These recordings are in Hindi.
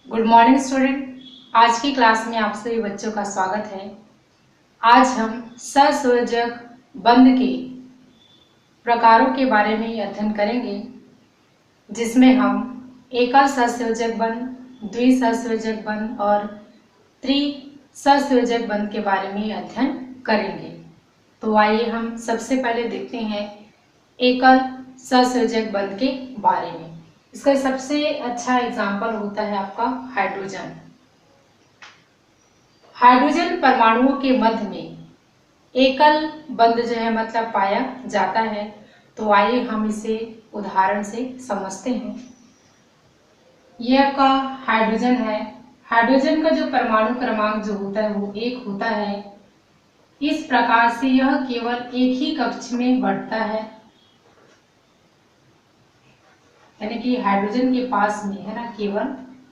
Good morning student. आज की क्लास में आप सभी बच्चों का स्वागत है। आज हम सहसंयोजक बंध के प्रकारों के बारे में अध्ययन करेंगे, जिसमें हम एकल सहसंयोजक बंध, द्विसहसंयोजक बंध और त्रिसहसंयोजक बंध के बारे में अध्ययन करेंगे। तो आइए हम सबसे पहले देखते हैं एकल सहसंयोजक बंध के बारे में। इसका सबसे अच्छा एग्जाम्पल होता है आपका हाइड्रोजन। हाइड्रोजन परमाणुओं के मध्य में एकल बंध जो है मतलब पाया जाता है। तो आइए हम इसे उदाहरण से समझते हैं। यह आपका हाइड्रोजन है। हाइड्रोजन का जो परमाणु क्रमांक जो होता है वो 1 होता है। इस प्रकार से यह केवल एक ही कक्ष में बढ़ता है, यानी कि हाइड्रोजन के पास में है ना केवल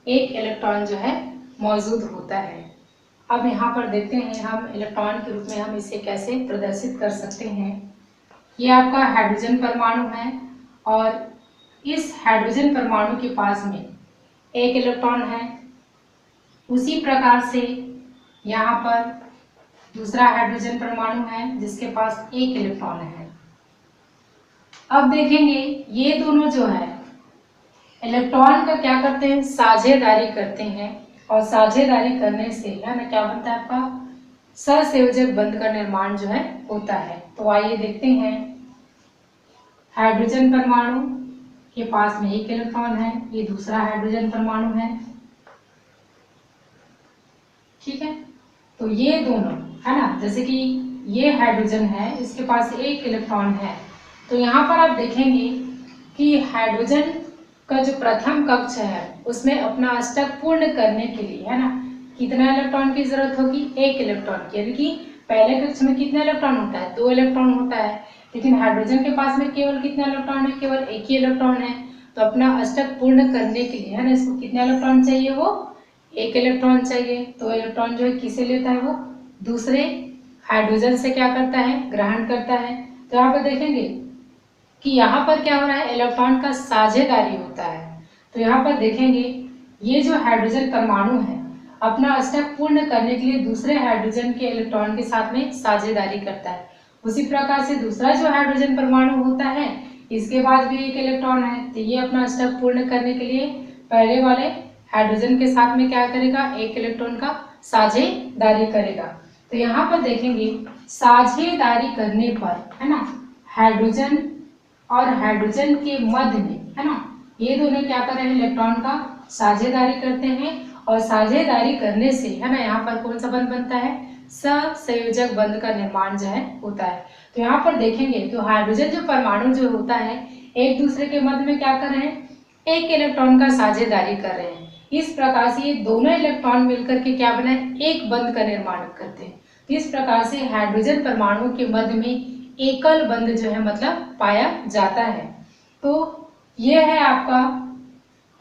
एक इलेक्ट्रॉन जो है मौजूद होता है। अब यहाँ पर देखते हैं हम इलेक्ट्रॉन के रूप में हम इसे कैसे प्रदर्शित कर सकते हैं। ये आपका हाइड्रोजन परमाणु है और इस हाइड्रोजन परमाणु के पास में एक इलेक्ट्रॉन है। उसी प्रकार से यहाँ पर दूसरा हाइड्रोजन परमाणु है जिसके पास एक इलेक्ट्रॉन है। अब देखेंगे ये दोनों जो है इलेक्ट्रॉन का क्या करते हैं, साझेदारी करते हैं और साझेदारी करने से है ना क्या बनता है आपका सहसंयोजक बंध का निर्माण जो है होता है। तो आइए देखते हैं। हाइड्रोजन परमाणु के पास में एक इलेक्ट्रॉन है, ये दूसरा हाइड्रोजन परमाणु है, ठीक है। तो ये दोनों है ना, जैसे कि ये हाइड्रोजन है, इसके पास एक इलेक्ट्रॉन है। तो यहाँ पर आप देखेंगे कि हाइड्रोजन का जो प्रथम कक्ष है उसमें अपना अष्टक पूर्ण करने के लिए है ना कितना इलेक्ट्रॉन की जरूरत होगी, एक इलेक्ट्रॉन की। यानी कि पहले कक्ष में कितना इलेक्ट्रॉन होता है, 2 इलेक्ट्रॉन होता है, लेकिन हाइड्रोजन के पास में केवल कितना इलेक्ट्रॉन है, केवल एक ही इलेक्ट्रॉन है। तो अपना अष्टक पूर्ण करने के लिए है ना इसको कितना इलेक्ट्रॉन चाहिए, वो एक इलेक्ट्रॉन चाहिए। तो इलेक्ट्रॉन जो है किसे लेता है, वो दूसरे हाइड्रोजन से क्या करता है, ग्रहण करता है। तो यहाँ पर देखेंगे कि यहाँ पर क्या हो रहा है, इलेक्ट्रॉन का साझेदारी होता है। तो यहाँ पर देखेंगे ये जो हाइड्रोजन परमाणु है अपना अष्टक पूर्ण करने के लिए दूसरे हाइड्रोजन के इलेक्ट्रॉन के साथ में साझेदारी करता है। उसी प्रकार से दूसरा जो हाइड्रोजन परमाणु होता है इसके पास भी एक इलेक्ट्रॉन है, तो ये अपना अष्टक पूर्ण करने के लिए पहले वाले हाइड्रोजन के साथ में क्या करेगा, एक इलेक्ट्रॉन का साझेदारी करेगा। तो यहाँ पर देखेंगे साझेदारी करने पर है ना हाइड्रोजन और हाइड्रोजन के मध्य में है ना ये दोनों क्या कर रहे हैं, इलेक्ट्रॉन का साझेदारी करते हैं और साझेदारी करने से है ना यहाँ पर कौन सा बंध बनता है, सहसंयोजक बंध का निर्माण जो है होता है। तो यहाँ पर देखेंगे तो हाइड्रोजन जो परमाणु जो होता है एक दूसरे के मध्य में क्या कर रहे हैं, एक इलेक्ट्रॉन का साझेदारी कर रहे हैं। इस प्रकार से ये दोनों इलेक्ट्रॉन मिलकर के क्या बनाए, एक बंध का निर्माण करते हैं। इस प्रकार से हाइड्रोजन परमाणु के मध्य में एकल बंध जो है मतलब पाया जाता है। तो यह है आपका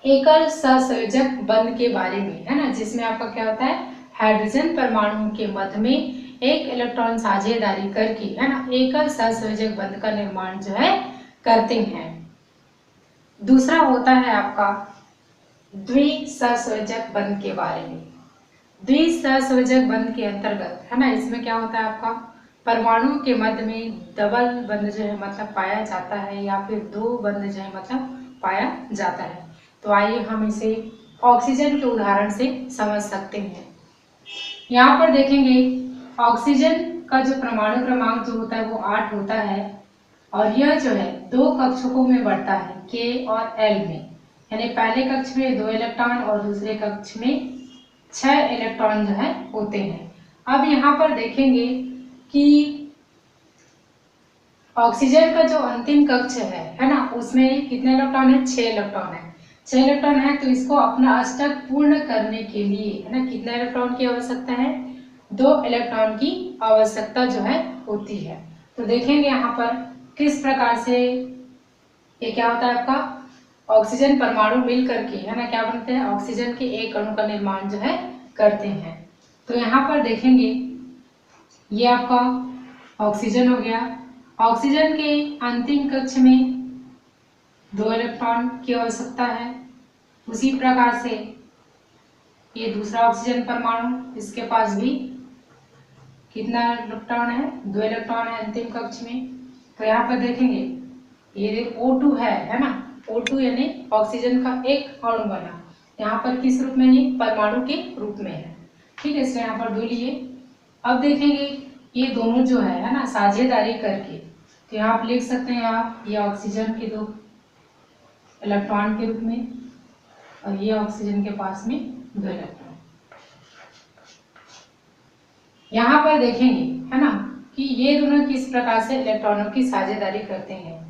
एकल सहसंयोजक बंध के बारे में है ना, जिसमें आपका क्या होता है, हाइड्रोजन परमाणु के मध्य में एक इलेक्ट्रॉन साझेदारी करके है ना एकल सहसंयोजक बंध का निर्माण जो है करते हैं। दूसरा होता है आपका द्विसहसंयोजक बंध के बारे में। द्विसहसंयोजक बंध के अंतर्गत है ना इसमें क्या होता है आपका परमाणुओं के मध्य में डबल बंध जो है मतलब पाया जाता है या फिर 2 बंध जो है मतलब पाया जाता है। तो आइए हम इसे ऑक्सीजन के उदाहरण से समझ सकते हैं। यहाँ पर देखेंगे ऑक्सीजन का जो परमाणु क्रमांक जो होता है वो 8 होता है और यह जो है 2 कक्षकों में बढ़ता है, K और L में। यानी पहले कक्ष में 2 इलेक्ट्रॉन और दूसरे कक्ष में 6 इलेक्ट्रॉन जो है होते हैं। अब यहाँ पर देखेंगे कि ऑक्सीजन का जो अंतिम कक्ष है ना उसमें कितने इलेक्ट्रॉन है, 6 इलेक्ट्रॉन है। 6 इलेक्ट्रॉन है तो इसको अपना अष्टक पूर्ण करने के लिए है ना कितने इलेक्ट्रॉन की आवश्यकता है, 2 इलेक्ट्रॉन की आवश्यकता जो है होती है। तो देखेंगे यहाँ पर किस प्रकार से ये क्या होता है आपका ऑक्सीजन परमाणु मिल करके है ना क्या बनते हैं, ऑक्सीजन के एक अणु का निर्माण जो है करते हैं। तो यहाँ पर देखेंगे ये आपका ऑक्सीजन हो गया। ऑक्सीजन के अंतिम कक्ष में 2 इलेक्ट्रॉन की आवश्यकता है। उसी प्रकार से ये दूसरा ऑक्सीजन परमाणु, इसके पास भी कितना इलेक्ट्रॉन है, 2 इलेक्ट्रॉन है अंतिम कक्ष में। तो यहाँ पर देखेंगे ये O2 है ना, O2 यानी ऑक्सीजन का एक अणु बना, यहाँ पर किस रूप में है, परमाणु के रूप में है, ठीक है, इसलिए यहाँ पर 2 लिए। अब देखेंगे ये दोनों जो है ना साझेदारी करके, तो यहाँ आप लिख सकते हैं आप ये ऑक्सीजन के 2 इलेक्ट्रॉन के रूप में और ये ऑक्सीजन के पास में 2 इलेक्ट्रॉन। यहाँ पर देखेंगे है ना कि ये दोनों किस प्रकार से इलेक्ट्रॉनों की साझेदारी करते हैं।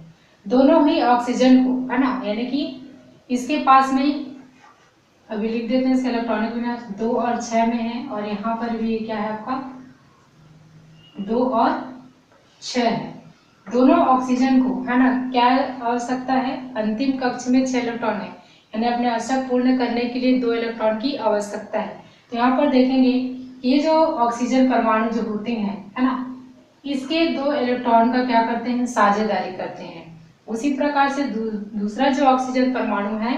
दोनों ही ऑक्सीजन को है ना, यानी कि इसके पास में अभी लिख देते हैं इसका इलेक्ट्रॉनिक विन्यास 2 और 6 में है, और यहाँ पर भी क्या है आपका 2 और 6 है। दोनों ऑक्सीजन को है ना क्या आवश्यकता है, अंतिम कक्ष में 6 इलेक्ट्रॉन है, यानी अपने अष्टक पूर्ण करने के लिए 2 इलेक्ट्रॉन की आवश्यकता है। तो यहाँ पर देखेंगे ये जो ऑक्सीजन परमाणु जो होते हैं है ना, इसके 2 इलेक्ट्रॉन का क्या करते हैं, साझेदारी करते हैं। उसी प्रकार से दूसरा जो ऑक्सीजन परमाणु है,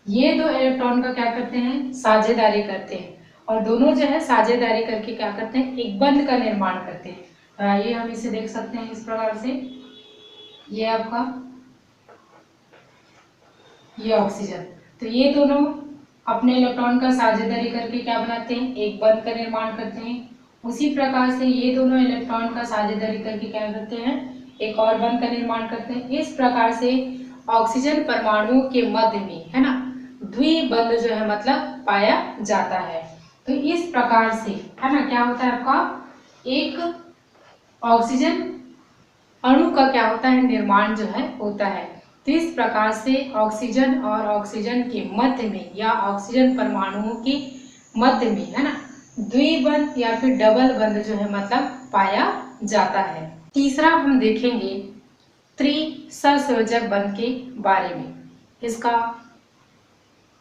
ये 2 इलेक्ट्रॉन का क्या करते हैं, साझेदारी करते हैं, और दोनों जो है साझेदारी करके क्या करते हैं, एक बंध का निर्माण करते हैं। ये हम इसे देख सकते हैं इस प्रकार से, ये आपका ये ऑक्सीजन, तो ये दोनों अपने इलेक्ट्रॉन का साझेदारी करके क्या बनाते हैं, एक बंध का निर्माण करते हैं। उसी प्रकार से ये दोनों इलेक्ट्रॉन का साझेदारी करके क्या करते हैं, एक और बंध का निर्माण करते हैं। इस प्रकार से ऑक्सीजन परमाणुओं के मध्य में है ना द्विबंध जो है मतलब पाया जाता है। तो इस प्रकार से है ना क्या होता है आपका, एक ऑक्सीजन अणु का क्या होता है, निर्माण जो है होता है। तो इस प्रकार से ऑक्सीजन और ऑक्सीजन के मध्य में या ऑक्सीजन परमाणुओं के मध्य में है ना द्विबंध या फिर डबल बंध जो है मतलब पाया जाता है। तीसरा हम देखेंगे त्रिसहसंयोजक बंध के बारे में। इसका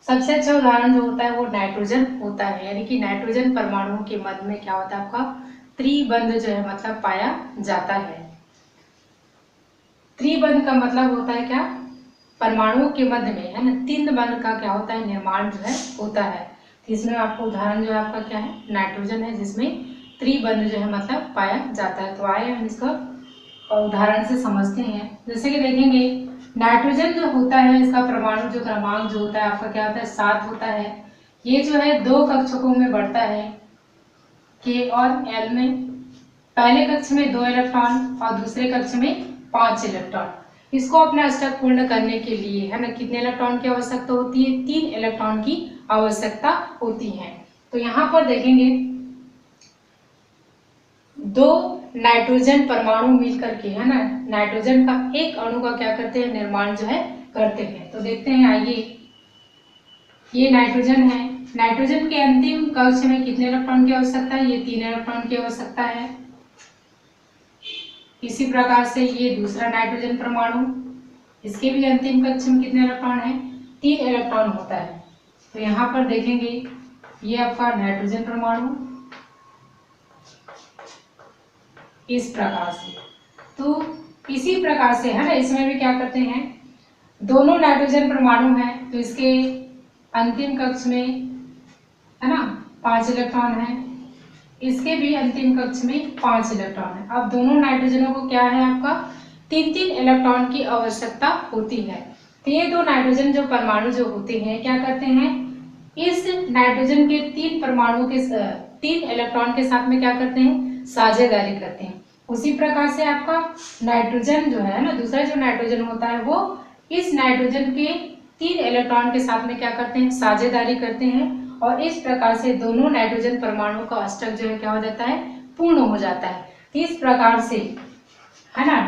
सबसे अच्छा उदाहरण जो होता है वो नाइट्रोजन होता है, यानी कि नाइट्रोजन परमाणुओं के मध्य में क्या होता है आपका त्रिबंध जो है मतलब पाया जाता है। त्रिबंध का मतलब होता है क्या, परमाणुओं के मध्य में है ना 3 बंध का क्या होता है, निर्माण जो है होता है। तो इसमें आपको उदाहरण जो है आपका क्या है, नाइट्रोजन है, जिसमें त्रिबंध जो है मतलब पाया जाता है। तो आइए हम इसका उदाहरण से समझते हैं। जैसे कि देखेंगे नाइट्रोजन जो होता है, इसका परमाणु जो क्रमांक जो होता है आपका क्या होता है, 7 होता है। ये जो है 2 कक्षकों में बढ़ता है, K और L में। पहले कक्ष में 2 इलेक्ट्रॉन और दूसरे कक्ष में 5 इलेक्ट्रॉन। इसको अपना अष्टक पूर्ण करने के लिए है ना कितने इलेक्ट्रॉन की आवश्यकता होती है, 3 इलेक्ट्रॉन की आवश्यकता होती है। तो यहाँ पर देखेंगे 2 नाइट्रोजन परमाणु मिलकर के है ना नाइट्रोजन का एक अणु का क्या करते हैं, निर्माण जो है करते हैं। तो देखते हैं, आइए ये नाइट्रोजन है, नाइट्रोजन के अंतिम कक्ष में कितने इलेक्ट्रॉन की आवश्यकता है, ये 3 इलेक्ट्रॉन की आवश्यकता है। इसी प्रकार से ये दूसरा नाइट्रोजन परमाणु, इसके भी अंतिम कक्ष में कितने इलेक्ट्रॉन है, 3 इलेक्ट्रॉन होता है। तो यहाँ पर देखेंगे ये आपका नाइट्रोजन परमाणु इस प्रकार से। तो इसी प्रकार से है ना इसमें भी क्या करते हैं, दोनों नाइट्रोजन परमाणु हैं, तो इसके अंतिम कक्ष में है ना 5 इलेक्ट्रॉन है, इसके भी अंतिम कक्ष में 5 इलेक्ट्रॉन है। अब दोनों नाइट्रोजनों को क्या है आपका 3-3 इलेक्ट्रॉन की आवश्यकता होती है। तो ये 2 नाइट्रोजन जो परमाणु जो होते हैं क्या करते हैं, इस नाइट्रोजन के 3 परमाणुओं के 3 इलेक्ट्रॉन के साथ में क्या करते हैं, साझेदारी करते हैं। उसी प्रकार से आपका नाइट्रोजन जो है ना दूसरा जो नाइट्रोजन होता है वो इस नाइट्रोजन के 3 इलेक्ट्रॉन के साथ में क्या करते हैं, साझेदारी करते हैं, और इस प्रकार से दोनों नाइट्रोजन परमाणुओं का अष्टक जो है क्या हो जाता है, पूर्ण हो जाता है। इस प्रकार से है ना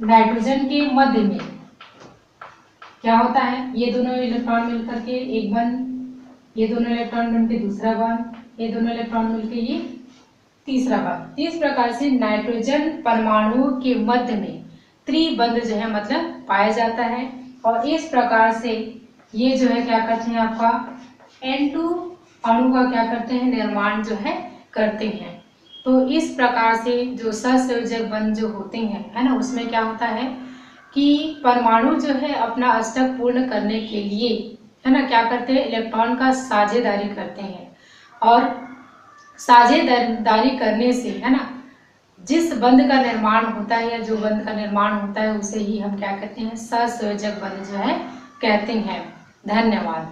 नाइट्रोजन के मध्य में क्या होता है, ये दोनों इलेक्ट्रॉन मिलकर के एक बंध, ये दोनों इलेक्ट्रॉन मिलकर दूसरा बंध, ये दोनों इलेक्ट्रॉन मिलकर ये तीसरा बंध। इस प्रकार से नाइट्रोजन परमाणुओं के मध्य में त्रिबंध जो है मतलब पाया जाता है, और इस प्रकार से ये जो है क्या करते हैं आपका N2 अणु का क्या करते हैं, निर्माण जो है करते हैं। तो इस प्रकार से जो सहसंयोजक बंध जो होते हैं है ना उसमें क्या होता है कि परमाणु जो है अपना अष्टक पूर्ण करने के लिए है ना, क्या करते हैं, इलेक्ट्रॉन का साझेदारी करते हैं। और साझेदारी करने से, है ना, जिस बंध का निर्माण होता है या जो बंध का निर्माण होता है उसे ही हम क्या कहते हैं, सहसंयोजक बंध जो है कहते हैं। धन्यवाद।